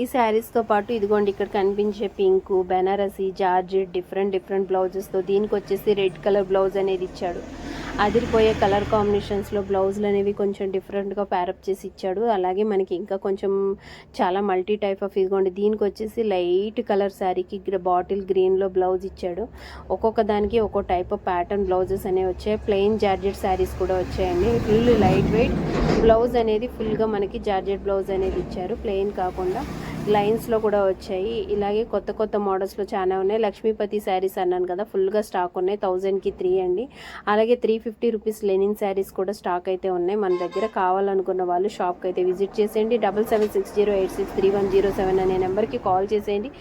ఈ శారీస్తో పాటు ఇదిగోండి ఇక్కడ కనిపించే పింక్, బెనారసి, జార్జెట్ డిఫరెంట్ బ్లౌజెస్తో దీనికి వచ్చేసి రెడ్ కలర్ బ్లౌజ్ అనేది ఇచ్చాడు. అదిరిపోయే కలర్ కాంబినేషన్స్లో బ్లౌజులు అనేవి కొంచెం డిఫరెంట్గా ప్యారప్ చేసి ఇచ్చాడు. అలాగే మనకి ఇంకా కొంచెం చాలా మల్టీ టైప్ ఆఫ్ ఇదిగోండి దీనికి వచ్చేసి లైట్ కలర్ శారీకి బాటిల్ గ్రీన్లో బ్లౌజ్ ఇచ్చాడు. ఒక్కొక్క దానికి ఒక్కో టైప్ ఆఫ్ ప్యాటర్న్ బ్లౌజెస్ అనేవి వచ్చాయి. ప్లెయిన్ జార్జెట్ శారీస్ కూడా వచ్చాయండి. ఫుల్ లైట్ వెయిట్ బ్లౌజ్ అనేది ఫుల్గా మనకి జార్జెట్ బ్లౌజ్ అనేది ఇచ్చారు. ప్లెయిన్ కాకుండా లైన్స్లో కూడా వచ్చాయి. ఇలాగే కొత్త మోడల్స్లో చాలా ఉన్నాయి. లక్ష్మీపతి శారీస్ అన్నాను కదా, ఫుల్గా స్టాక్ ఉన్నాయి. 1000కి 3 అండి. అలాగే 350 రూపీస్ లెనిన్ శారీస్ కూడా స్టాక్ అయితే ఉన్నాయి మన దగ్గర. కావాలనుకున్న వాళ్ళు షాప్కి అయితే విజిట్ చేసేయండి. 7760863107 అనే నెంబర్కి కాల్ చేసేయండి.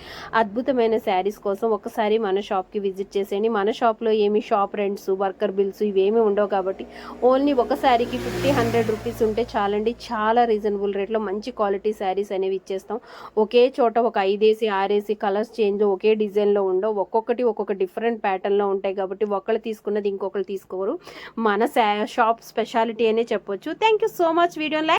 అద్భుతమైన శారీస్ కోసం ఒకసారి మన షాప్కి విజిట్ చేసేయండి. మన షాప్లో ఏమి షాప్ రెంట్స్, వర్కర్ బిల్స్ ఇవేమీ ఉండవు కాబట్టి ఓన్లీ ఒక శారీకి 50-100 రూపీస్ ఉంటే చాలండి. చాలా రీజనబుల్ రేట్లో మంచి క్వాలిటీ శారీస్ అనేవి ఇచ్చేస్తాం. ఒకే చోట ఒక 5 6 కలర్స్ చేంజ్ ఒకే డిజైన్లో ఉండవు. ఒక్కొక్కటి ఒక్కొక్క డిఫరెంట్ ప్యాటర్న్లో ఉంటాయి కాబట్టి ఒకళ్ళు తీసుకున్నది ఇంకొకరు తీసుకోరు. మన షాప్ స్పెషాలిటీ అనే చెప్పొచ్చు. Thank you so much. వీడియోని లైక్